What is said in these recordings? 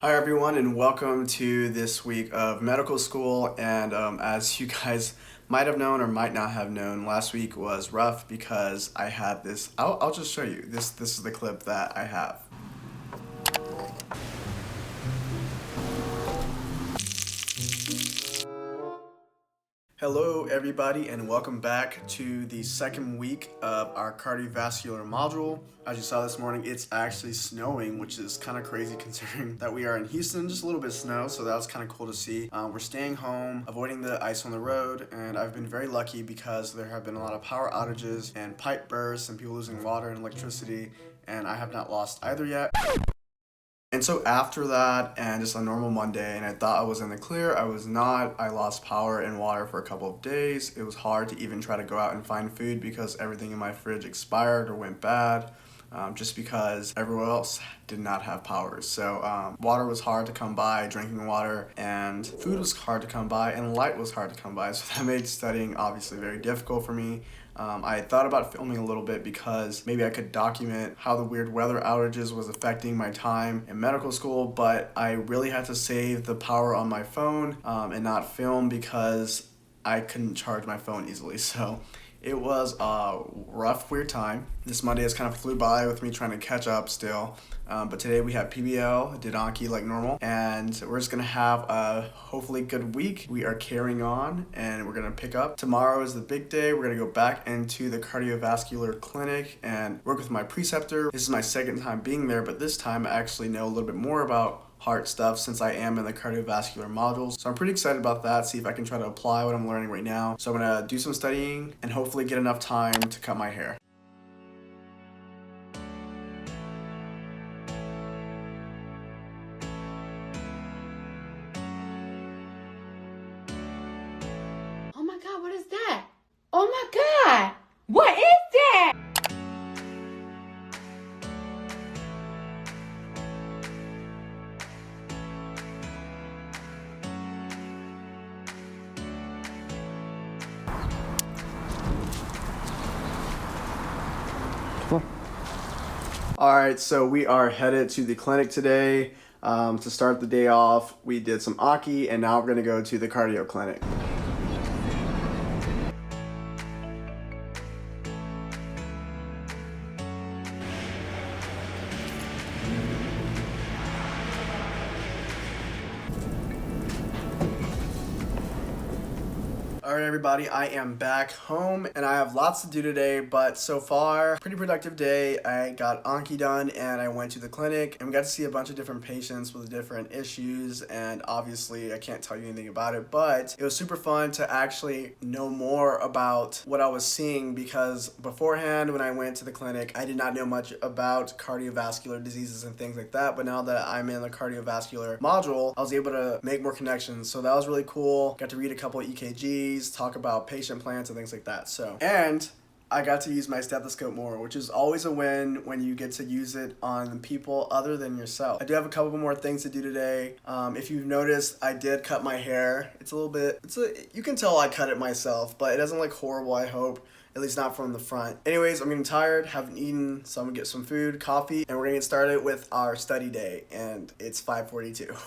Hi everyone, and welcome to this week of medical school. And as you guys might have known or might not have known, last week was rough because I had this. I'll just show you this. This is the clip that I have. Hello everybody, and welcome back to the second week of our cardiovascular module. As you saw this morning, it's actually snowing, which is kind of crazy considering that we are in Houston. Just a little bit of snow, so that was kind of cool to see. We're staying home, avoiding the ice on the road, and I've been very lucky because there have been a lot of power outages and pipe bursts and people losing water and electricity, and I have not lost either yet. And so after that, and just a normal Monday, and I thought I was in the clear, I was not. I lost power and water for a couple of days. It was hard to even try to go out and find food because everything in my fridge expired or went bad, just because everyone else did not have power. So water was hard to come by, drinking water, and food was hard to come by, and light was hard to come by. So that made studying obviously very difficult for me. I thought about filming a little bit because maybe I could document how the weird weather outages was affecting my time in medical school, but I really had to save the power on my phone and not film because I couldn't charge my phone easily. So it was a rough, weird time. This Monday has kind of flew by with me trying to catch up still. But today we have PBL, did Anki like normal, and we're just gonna have a hopefully good week. We are carrying on and we're gonna pick up. Tomorrow is the big day. We're gonna go back into the cardiovascular clinic and work with my preceptor. This is my second time being there, but this time I actually know a little bit more about heart stuff since I am in the cardiovascular modules. So I'm pretty excited about that, see if I can try to apply what I'm learning right now. So I'm gonna do some studying and hopefully get enough time to cut my hair. Oh my God, what is that? Oh my God, what is that? Alright, so we are headed to the clinic today. To start the day off, we did some Aki, and now we're gonna go to the cardio clinic. Alright everybody, I am back home and I have lots to do today, but so far, pretty productive day. I got Anki done and I went to the clinic and we got to see a bunch of different patients with different issues, and obviously I can't tell you anything about it, but it was super fun to actually know more about what I was seeing because beforehand when I went to the clinic, I did not know much about cardiovascular diseases and things like that, but now that I'm in the cardiovascular module, I was able to make more connections, so that was really cool. Got to read a couple of EKGs, talk about patient plans and things like that. So, and I got to use my stethoscope more, which is always a win when you get to use it on people other than yourself. I do have a couple more things to do today. If you've noticed, I did cut my hair. It's a little bit, you can tell I cut it myself, but it doesn't look horrible, I hope. At least not from the front. Anyways, I'm getting tired, haven't eaten, so I'm gonna get some food, coffee, and we're gonna get started with our study day, and it's 5:42.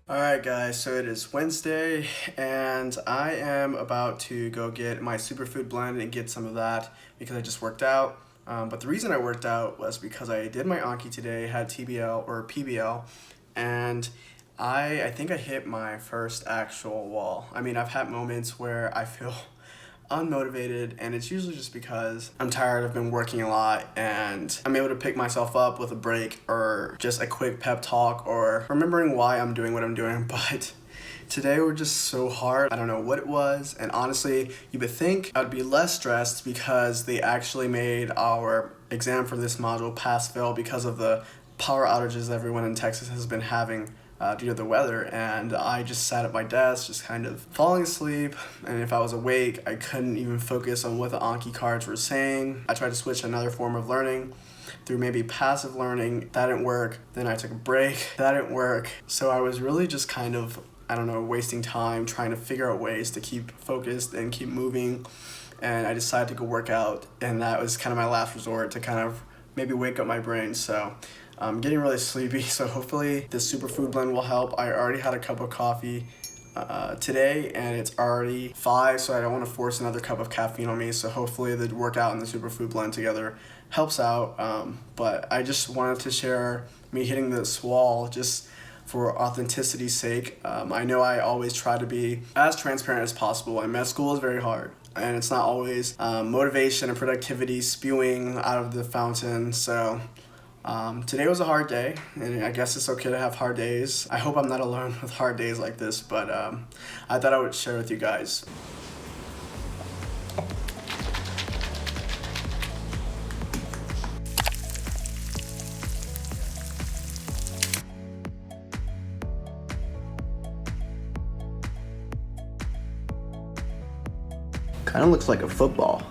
Alright guys, so it is Wednesday and I am about to go get my superfood blend and get some of that because I just worked out. But the reason I worked out was because I did my Anki today, had TBL or PBL, and I think I hit my first actual wall. I mean, I've had moments where I feel unmotivated, and it's usually just because I'm tired, I've been working a lot, and I'm able to pick myself up with a break or just a quick pep talk or remembering why I'm doing what I'm doing. But today were just so hard. I don't know what it was, and honestly, you would think I'd be less stressed because they actually made our exam for this module pass-fail because of the power outages everyone in Texas has been having due to the weather, and I just sat at my desk just kind of falling asleep, and if I was awake I couldn't even focus on what the Anki cards were saying. I tried to switch to another form of learning through maybe passive learning. That didn't work. Then I took a break. That didn't work. So I was really just kind of, I don't know, wasting time trying to figure out ways to keep focused and keep moving. And I decided to go work out, and that was kind of my last resort to kind of maybe wake up my brain. So I'm getting really sleepy, so hopefully this superfood blend will help. I already had a cup of coffee today, and it's already 5, so I don't want to force another cup of caffeine on me. So hopefully the workout and the superfood blend together helps out. But I just wanted to share me hitting this wall just for authenticity's sake. I know I always try to be as transparent as possible, and med school is very hard, and it's not always motivation and productivity spewing out of the fountain. So today was a hard day, and I guess it's okay to have hard days. I hope I'm not alone with hard days like this, but I thought I would share with you guys. Kind of looks like a football.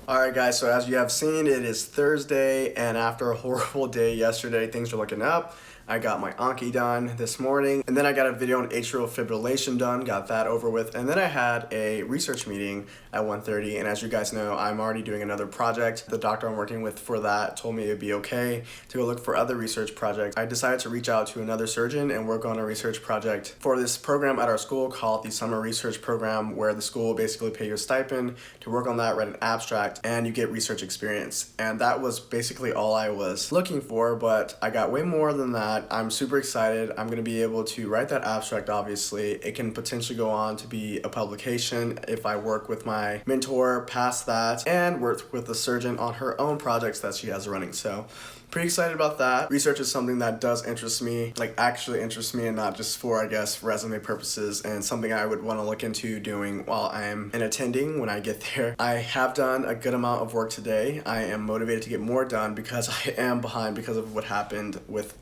Alright guys, so as you have seen, it is Thursday, and after a horrible day yesterday, things are looking up. I got my Anki done this morning, and then I got a video on atrial fibrillation done, got that over with, and then I had a research meeting at 1:30, and as you guys know, I'm already doing another project. The doctor I'm working with for that told me it'd be okay to go look for other research projects. I decided to reach out to another surgeon and work on a research project for this program at our school called the Summer Research Program, where the school basically pay you a stipend to work on that, write an abstract, and you get research experience. And that was basically all I was looking for, but I got way more than that. I'm super excited. I'm going to be able to write that abstract, obviously. It can potentially go on to be a publication if I work with my mentor past that and work with the surgeon on her own projects that she has running. So pretty excited about that. Research is something that does interest me, like actually interests me, and not just for, I guess, resume purposes, and something I would want to look into doing while I'm an attending when I get there. I have done a good amount of work today. I am motivated to get more done because I am behind because of what happened with,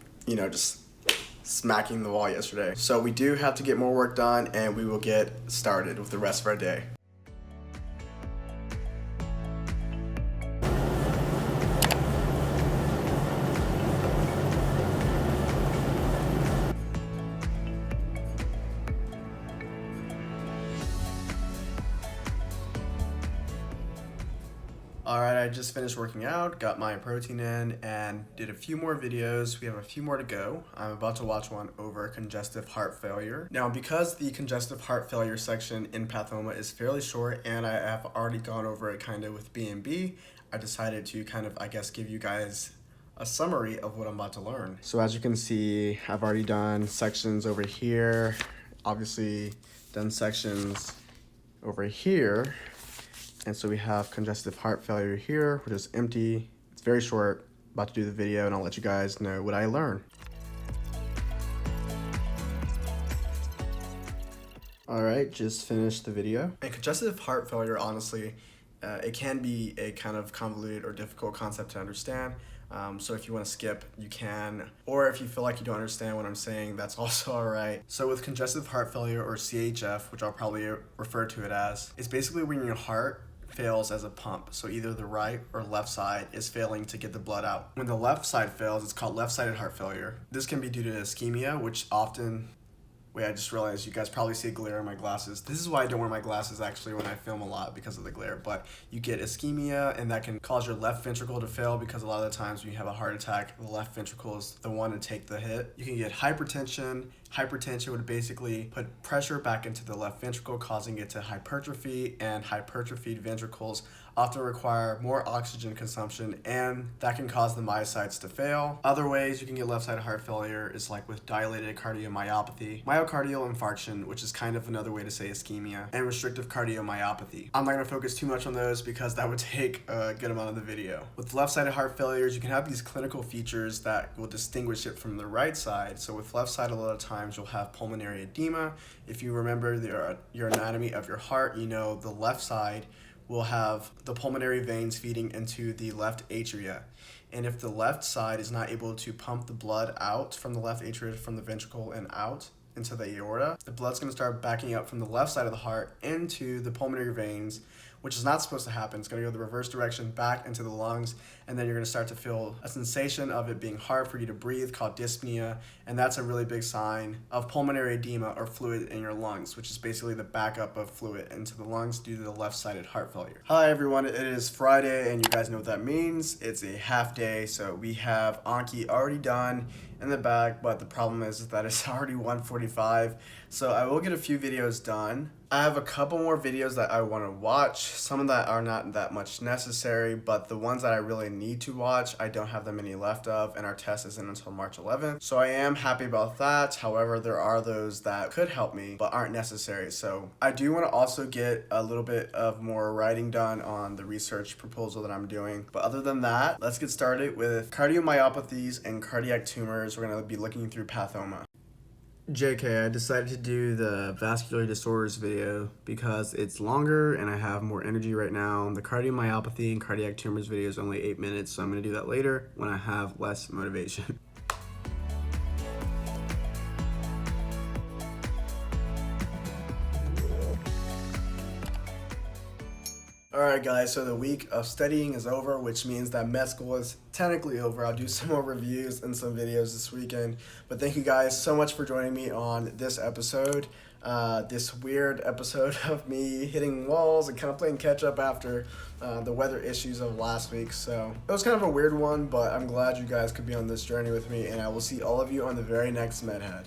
just smacking the wall yesterday. So we do have to get more work done, and we will get started with the rest of our day. Alright, I just finished working out, got my protein in, and did a few more videos. We have a few more to go. I'm about to watch one over congestive heart failure. Now, because the congestive heart failure section in Pathoma is fairly short, and I have already gone over it kind of with B&B, I decided to kind of, I guess, give you guys a summary of what I'm about to learn. So as you can see, I've already done sections over here, obviously done sections over here. And so we have congestive heart failure here, which is empty. It's very short. About to do the video, and I'll let you guys know what I learn. All right, just finished the video. And congestive heart failure, honestly, it can be a kind of convoluted or difficult concept to understand. So if you want to skip, you can. Or if you feel like you don't understand what I'm saying, that's also all right. So with congestive heart failure, or CHF, which I'll probably refer to it as, it's basically when your heart fails as a pump. So either the right or left side is failing to get the blood out. When the left side fails, it's called left-sided heart failure. This can be due to ischemia, which often, wait, I just realized you guys probably see a glare in my glasses. This is why I don't wear my glasses actually when I film a lot, because of the glare. But you get ischemia, and that can cause your left ventricle to fail, because a lot of the times when you have a heart attack, the left ventricle is the one to take the hit. You can get hypertension. Hypertension would basically put pressure back into the left ventricle, causing it to hypertrophy, and hypertrophied ventricles often require more oxygen consumption, and that can cause the myocytes to fail. Other ways you can get left-sided heart failure is like with dilated cardiomyopathy, myocardial infarction, which is kind of another way to say ischemia, and restrictive cardiomyopathy. I'm not going to focus too much on those because that would take a good amount of the video. With left-sided heart failures, you can have these clinical features that will distinguish it from the right side. So with left side, a lot of times you'll have pulmonary edema. If you remember your anatomy of your heart, you know the left side will have the pulmonary veins feeding into the left atria. And if the left side is not able to pump the blood out from the left atria, from the ventricle and out into the aorta, the blood's going to start backing up from the left side of the heart into the pulmonary veins, which is not supposed to happen. It's going to go the reverse direction back into the lungs, and then you're going to start to feel a sensation of it being hard for you to breathe called dyspnea, and that's a really big sign of pulmonary edema or fluid in your lungs, which is basically the backup of fluid into the lungs due to the left-sided heart failure. Hi everyone, it is Friday, and you guys know what that means. It's a half day, so we have Anki already done in the back, but the problem is that it's already 1:45, so I will get a few videos done. I have a couple more videos that I want to watch. Some of that are not that much necessary, but the ones that I really need to watch, I don't have that many left of, and our test isn't until March 11th. So I am happy about that. However, there are those that could help me, but aren't necessary. So I do want to also get a little bit of more writing done on the research proposal that I'm doing. But other than that, let's get started with cardiomyopathies and cardiac tumors. We're going to be looking through pathoma. JK, I decided to do the vascular disorders video because it's longer and I have more energy right now. The cardiomyopathy and cardiac tumors video is only 8 minutes, so I'm going to do that later when I have less motivation. Alright guys, so the week of studying is over, which means that med school is technically over. I'll do some more reviews and some videos this weekend. But thank you guys so much for joining me on this episode. This weird episode of me hitting walls and kind of playing catch up after the weather issues of last week. So it was kind of a weird one, but I'm glad you guys could be on this journey with me, and I will see all of you on the very next MedHead.